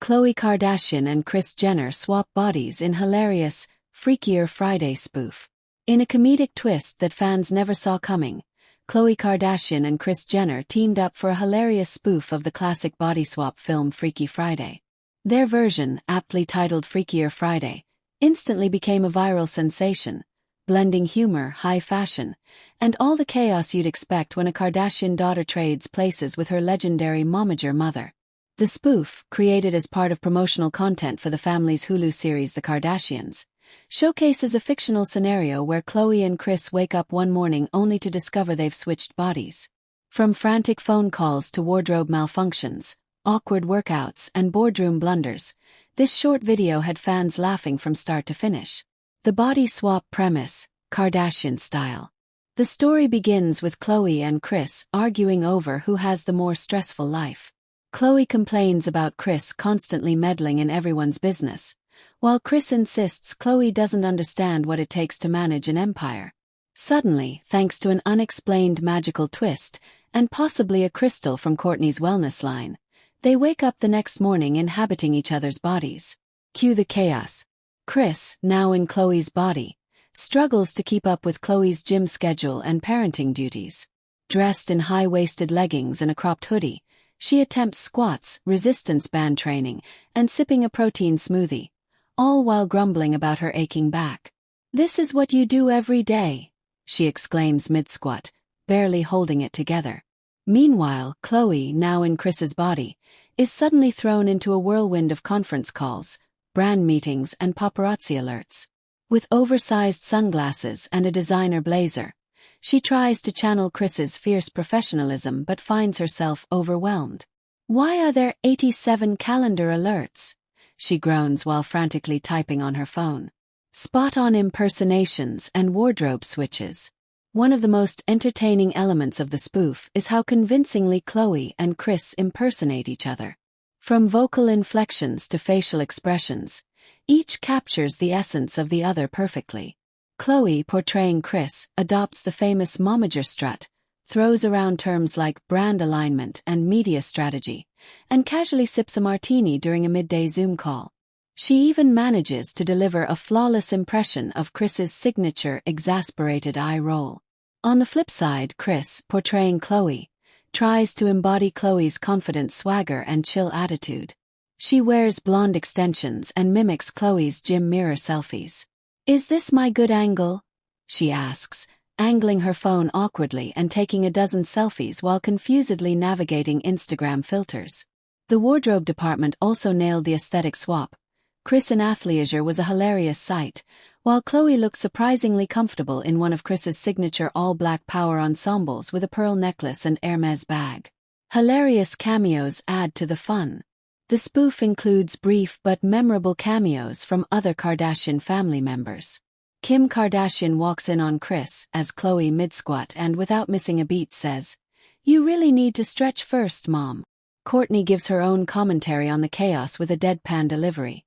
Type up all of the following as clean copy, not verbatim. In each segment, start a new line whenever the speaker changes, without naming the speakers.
Khloé Kardashian and Kris Jenner swap bodies in hilarious Freakier Friday spoof. In a comedic twist that fans never saw coming, Khloé Kardashian and Kris Jenner teamed up for a hilarious spoof of the classic body swap film Freaky Friday. Their version, aptly titled Freakier Friday, instantly became a viral sensation, blending humor, high fashion, and all the chaos you'd expect when a Kardashian daughter trades places with her legendary momager mother. The spoof, created as part of promotional content for the family's Hulu series The Kardashians, showcases a fictional scenario where Khloé and Kris wake up one morning only to discover they've switched bodies. From frantic phone calls to wardrobe malfunctions, awkward workouts, and boardroom blunders, this short video had fans laughing from start to finish. The body swap premise, Kardashian style. The story begins with Khloé and Kris arguing over who has the more stressful life. Khloé complains about Kris constantly meddling in everyone's business, while Kris insists Khloé doesn't understand what it takes to manage an empire. Suddenly, thanks to an unexplained magical twist, and possibly a crystal from Kourtney's wellness line, they wake up the next morning inhabiting each other's bodies. Cue the chaos. Kris, now in Khloé's body, struggles to keep up with Khloé's gym schedule and parenting duties. Dressed in high-waisted leggings and a cropped hoodie, she attempts squats, resistance band training, and sipping a protein smoothie, all while grumbling about her aching back. "This is what you do every day," she exclaims mid-squat, barely holding it together. Meanwhile, Khloé, now in Kris's body, is suddenly thrown into a whirlwind of conference calls, brand meetings, and paparazzi alerts. With oversized sunglasses and a designer blazer, she tries to channel Kris's fierce professionalism but finds herself overwhelmed. "Why are there 87 calendar alerts?" she groans while frantically typing on her phone. Spot-on impersonations and wardrobe switches. One of the most entertaining elements of the spoof is how convincingly Khloé and Kris impersonate each other. From vocal inflections to facial expressions, each captures the essence of the other perfectly. Khloé, portraying Kris, adopts the famous momager strut, throws around terms like brand alignment and media strategy, and casually sips a martini during a midday Zoom call. She even manages to deliver a flawless impression of Kris's signature exasperated eye roll. On the flip side, Kris, portraying Khloé, tries to embody Khloé's confident swagger and chill attitude. She wears blonde extensions and mimics Khloé's gym mirror selfies. "Is this my good angle?" she asks, angling her phone awkwardly and taking a dozen selfies while confusedly navigating Instagram filters. The wardrobe department also nailed the aesthetic swap. Kris in athleisure was a hilarious sight, while Khloé looked surprisingly comfortable in one of Kris's signature all-black power ensembles with a pearl necklace and Hermès bag. Hilarious cameos add to the fun. The spoof includes brief but memorable cameos from other Kardashian family members. Kim Kardashian walks in on Kris as Khloé mid-squat and without missing a beat says, "You really need to stretch first, Mom." Kourtney gives her own commentary on the chaos with a deadpan delivery.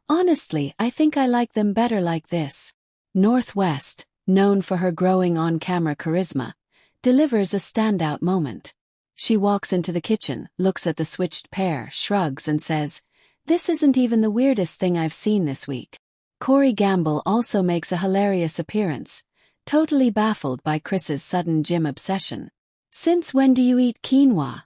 "Honestly, I think I like them better like this." Northwest, known for her growing on-camera charisma, delivers a standout moment. She walks into the kitchen, looks at the switched pair, shrugs and says, "This isn't even the weirdest thing I've seen this week." Corey Gamble also makes a hilarious appearance, totally baffled by Kris's sudden gym obsession. "Since when do you eat quinoa?"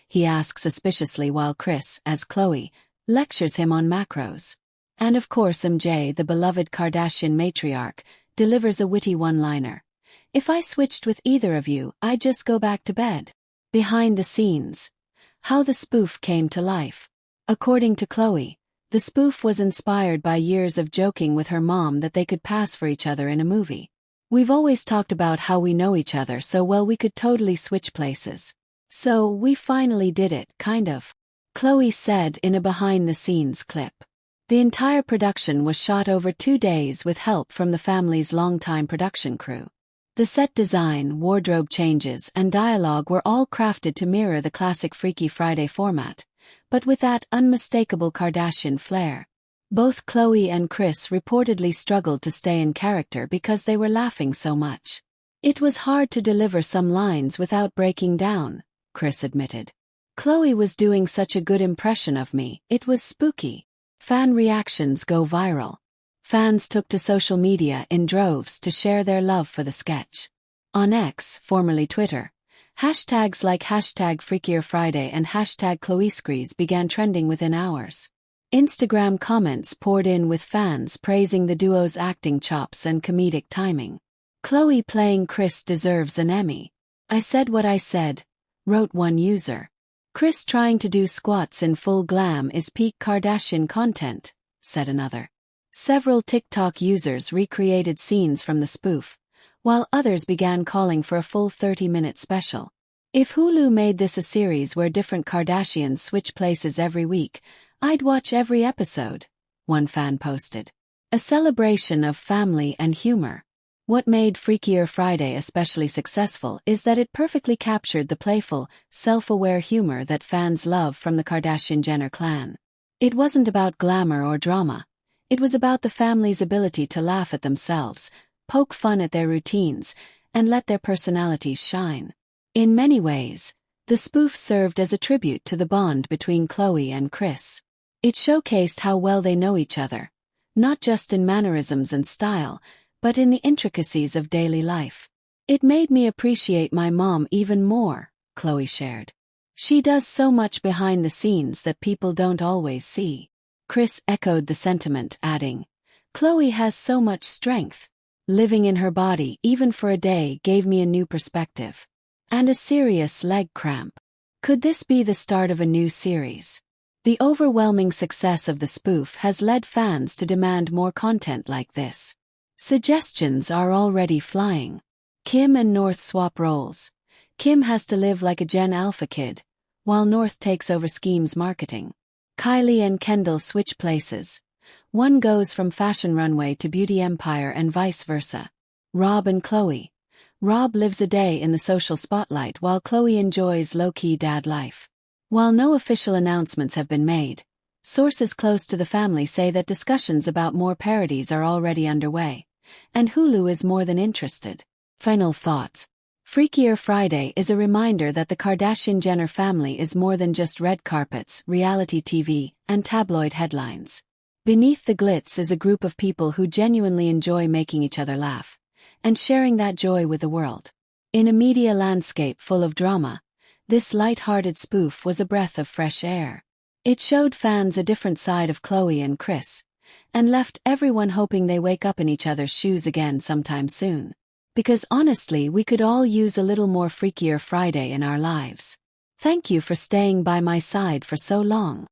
he asks suspiciously while Kris, as Khloé, lectures him on macros. And of course MJ, the beloved Kardashian matriarch, delivers a witty one-liner. "If I switched with either of you, I'd just go back to bed." Behind the scenes. How the spoof came to life. According to Khloé, the spoof was inspired by years of joking with her mom that they could pass for each other in a movie. "We've always talked about how we know each other so well we could totally switch places. So we finally did it, kind of," Khloé said in a behind-the-scenes clip. The entire production was shot over 2 days with help from the family's longtime production crew. The set design, wardrobe changes, and dialogue were all crafted to mirror the classic Freaky Friday format, but with that unmistakable Kardashian flair. Both Khloé and Kris reportedly struggled to stay in character because they were laughing so much. "It was hard to deliver some lines without breaking down," Kris admitted. Khloé was doing such a good impression of me, it was spooky. Fan reactions go viral. Fans took to social media in droves to share their love for the sketch. On X, formerly Twitter, hashtags like #Freakier Friday and #KhloéKardashian began trending within hours. Instagram comments poured in with fans praising the duo's acting chops and comedic timing. "Khloé playing Kris deserves an Emmy. I said what I said," wrote one user. "Kris trying to do squats in full glam is peak Kardashian content," said another. Several TikTok users recreated scenes from the spoof, while others began calling for a full 30-minute special. "If Hulu made this a series where different Kardashians switch places every week, I'd watch every episode," one fan posted. A celebration of family and humor. What made Freakier Friday especially successful is that it perfectly captured the playful, self-aware humor that fans love from the Kardashian-Jenner clan. It wasn't about glamour or drama. It was about the family's ability to laugh at themselves, poke fun at their routines, and let their personalities shine. In many ways, the spoof served as a tribute to the bond between Khloé and Kris. It showcased how well they know each other, not just in mannerisms and style, but in the intricacies of daily life. "It made me appreciate my mom even more," Khloé shared. "She does so much behind the scenes that people don't always see." Kris echoed the sentiment, adding, "Khloé has so much strength. Living in her body even for a day gave me a new perspective. And a serious leg cramp. Could this be the start of a new series?" The overwhelming success of the spoof has led fans to demand more content like this. Suggestions are already flying. Kim and North swap roles. Kim has to live like a Gen Alpha kid, while North takes over Scheme's marketing. Kylie and Kendall switch places. One goes from fashion runway to beauty empire and vice versa. Rob and Khloé. Rob lives a day in the social spotlight while Khloé enjoys low-key dad life. While no official announcements have been made, sources close to the family say that discussions about more parodies are already underway, and Hulu is more than interested. Final thoughts. Freakier Friday is a reminder that the Kardashian-Jenner family is more than just red carpets, reality TV, and tabloid headlines. Beneath the glitz is a group of people who genuinely enjoy making each other laugh, and sharing that joy with the world. In a media landscape full of drama, this light-hearted spoof was a breath of fresh air. It showed fans a different side of Khloé and Kris, and left everyone hoping they wake up in each other's shoes again sometime soon. Because honestly, we could all use a little more Freakier Friday in our lives. Thank you for staying by my side for so long.